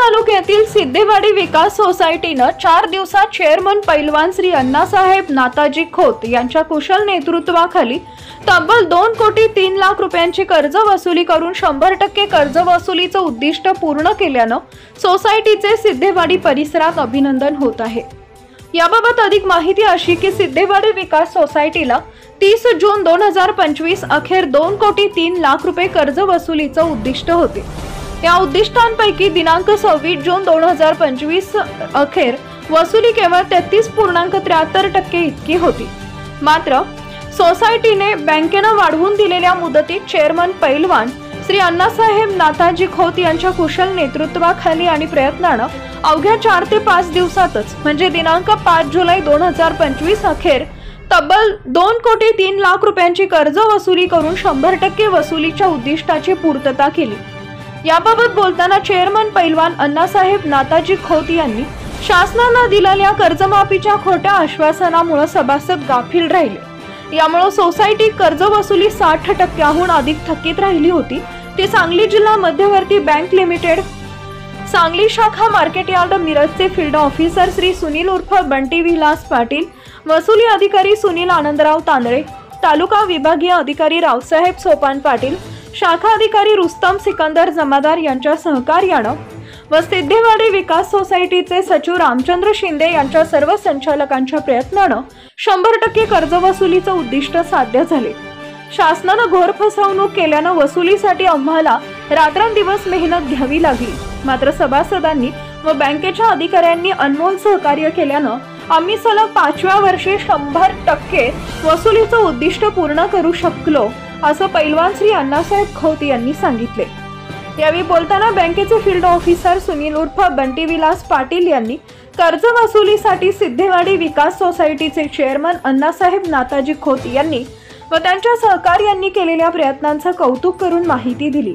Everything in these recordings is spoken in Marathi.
तालुक्यातील सिद्धेवाडी विकास सोसायटीनं 4 दिवसात चेअरमन पैलवान श्री अण्णासाहेब नाताजी खोत यांच्या कुशल नेतृत्वाखाली तब्बल 2 कोटी 3 लाख रुपयांची कर्ज वसुली करून 100% कर्ज वसुलीचं उद्दिष्ट पूर्ण केल्यानं सोसायटीचे सिद्धेवाडी परिसरात अभिनंदन होत आहे। याबाबत अधिक माहिती अशी की सिद्धेवाडी विकास सोसायटीला 30 जून 2025 अखेर 2 कोटी 3 लाख रुपये कर्ज वसुलीचं उद्दिष्ट होते। या उद्दिष्टांपैकी दिनांक 26 जून 2025 अखेर वसुली केवळ 33.73% इतकी होती। मात्र सोसायटीने बँकेनं वाढवून दिलेल्या मुदतीत चेअरमन पैलवान श्री अण्णासाहेब नाताजी खोत यांच्या कुशल नेतृत्वाखाली आणि प्रयत्नानं अवघ्या 4 ते 5 दिवसातच म्हणजे दिनांक 5 जुलै 2025 अखेर तब्बल 2 कोटी 3 लाख रुपयांची कर्ज वसुली करून 100% वसुलीच्या उद्दिष्टाची पूर्तता केली। याबाबत बोलताना चेअरमन पैलवान अण्णासाहेब नाताजी खोत यांनी शासनानं दिलेल्या कर्जमाफीच्या खोट्या आश्वासनामुळे सभासद गाफील राहिले। यामुळे सोसायटी कर्ज वसुली 60%हून अधिक थकीत राहिली होती। ती सांगली जिल्हा मध्यवर्ती बँक लिमिटेड सांगली शाखा मार्केट यार्ड मिरजचे फील्ड ऑफिसर श्री सुनील उर्फ बंटी विलास पाटील, वसुली अधिकारी सुनील आनंदराव तांदळे, तालुका विभागीय अधिकारी रावसाहेब सोपान पाटील, शाखा अधिकारी रुस्तम सिकंदर जमादार यांच्या सहकार्यानं व सिद्धेवाडी विकास सोसायटीचे सचिव रामचंद्र शिंदे यांच्या सर्व संचालकांच्या प्रयत्नानं 100% कर्ज वसुलीचं उद्दिष्ट साध्य झाले। शासनानं घोर फसवणूक केल्यानं वसुलीसाठी आम्हाला रात्रंदिवस मेहनत घ्यावी लागली। मात्र सभासदांनी व बँकेच्या अधिकाऱ्यांनी अनमोल सहकार्य केल्यानं आम्ही सलग 5व्या वर्षी 100% वसुलीचं उद्दिष्ट पूर्ण करू शकलो, असं पैलवान श्री अण्णासाहेब खोत यांनी सांगितले। यावेळी बोलताना बँकेचे फील्ड ऑफिसर सुनील उर्फ बंटी विलास पाटील यांनी कर्ज वसुलीसाठी सिद्धेवाडी विकास सोसायटीचे चेअरमन अण्णासाहेब नाताजी खोत यांनी व त्यांच्या सहकार्यांनी केलेल्या प्रयत्नांचं कौतुक करून माहिती दिली।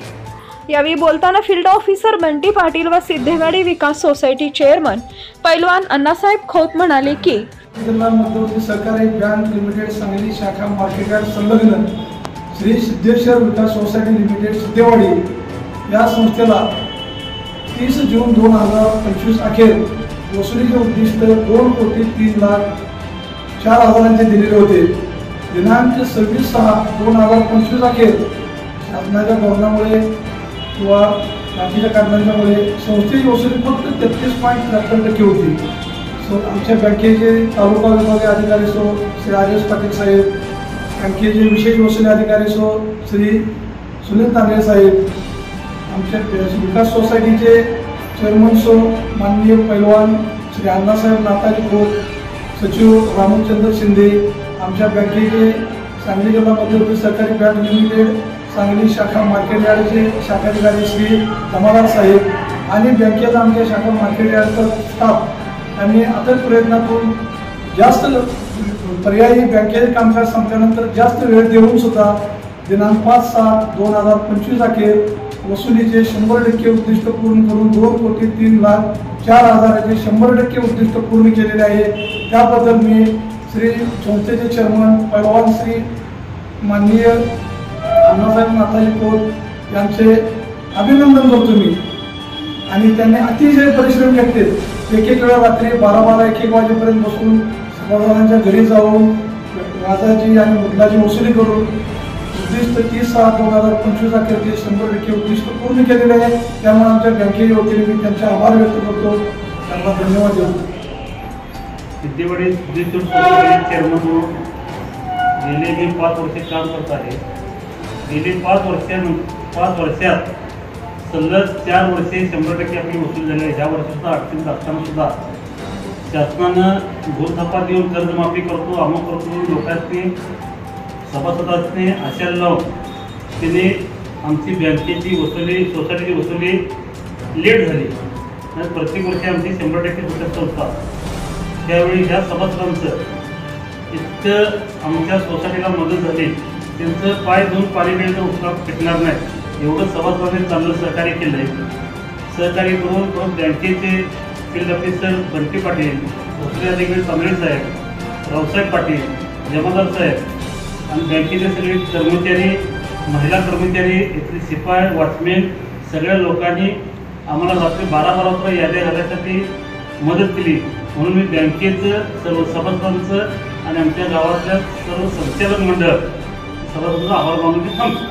यावेळी बोलताना फील्ड ऑफिसर बंटी पाटील व सिद्धेवाडी विकास सोसायटी चेअरमन पैलवान अण्णासाहेब खोत म्हणाले की जिल्हा मध्यवर्ती सहकारी बँक लिमिटेड सांगली शाखा मार्केट यार्ड संलग्न श्री सिद्धेश्वर विकास सोसायटी लिमिटेड सिद्धेवाडी या संस्थेला 30 जून 2025 अखेर वसुलीचे उद्दिष्ट 2 कोटी 3 लाख 4 हजारांचे दिलेले होते। दिनांक 26/6/2025 अखेर शासनाच्या धोरणामुळे किंवा बाकीच्या कारणांमुळे संस्थेची वसुली फक्त 33.73% होती। आमच्या बँकेचे तालुका विभागीय अधिकारी श्री राजेश पाटील साहेब, बँकेचे विशेष वसुली अधिकारी श्री सुनील तांदळे साहेब, आमच्या विकास सोसायटीचे चेअरमन माननीय पैलवान श्री अण्णासाहेब नाताजी खोत, सचिव रामचंद्र शिंदे, आमच्या बँकेचे सांगली जिल्हा मध्यवर्ती सहकारी बँक लिमिटेड सांगली शाखा मार्केट यार्डचे शाखाधिकारी श्री जमादार साहेब आणि बँकेचा आमच्या शाखा मार्केट यार्डचा स्टाफ यांनी अथक प्रयत्नातून जास्त पर्यायी बँकेचे कामकाज संपल्यानंतर जास्त वेळ देऊन सुद्धा दिनांक 5/7/2025 अखेर वसुलीचे 100% उद्दिष्ट पूर्ण करून 2 कोटी 3 लाख 4 हजाराचे 100% उद्दिष्ट पूर्ण केलेले आहे। त्याबद्दल मी श्री संस्थेचे चेअरमन पैलवान श्री माननीय अण्णासाहेब नाताजी खोत यांचे अभिनंदन करतो मी। आणि त्यांनी अतिशय परिश्रम घेतले। एक वेळा रात्री 12-1 वाजेपर्यंत बसून सभासदांच्या घरी जाऊन व्याजाची आणि मुद्दलाची वसुली करून उद्दिष्ट 30/6/2025 अखेर 100% उद्दिष्ट पूर्ण केलेले आहे। त्यामुळे आमच्या बँकेच्या वतीने मी त्यांचे आभार व्यक्त करतो, त्यांना धन्यवाद देतो। सिद्धेवाडी चेअरमन म्हणून गेले मी 5 वर्षे काम करत आहे। गेली 5 वर्षात सलग 4 वर्षे 100% आपली वसूल झाली आहे। ह्या वर्षीसुद्धा अडचणीत असताना सुद्धा शासनानं घोरथापा देऊन कर्जमाफी करतो, अमुक करतो, लोकांनी सभासदांनी आशा लावून तिने आमची बँकेची वसुली सोसायटीची वसुली लेट झाली आणि प्रत्येक वर्षी आमची 100% सुद्धा होता। त्यावेळी ह्या सभासदांचं इतकं आमच्या सोसायटीला मदत झाली, त्यांचं पाय धुवून पाणी पिण्याचा उपकार भेटणार नाही एवढं सभासदांनी चांगलं सहकार्य केलं आहे। सहकार्य करून बँकेचे फील्ड ऑफिसर बंटी पाटील, वसुली अधिकारी तांदळे साहेब, रावसाहेब पाटील, जमादार साहेब आणि बँकेचे सगळे कर्मचारी, महिला कर्मचारी, इथले शिपाई, वॉचमॅन सगळ्या लोकांनी आम्हाला रात्री 12 वाजता याद्या घालण्यासाठी मदत केली, म्हणून मी बँकेचं सर्व सभासदांचं आणि आमच्या गावातल्या सर्व संचालक मंडळ सभासदांचा आभार मानून थांबतो.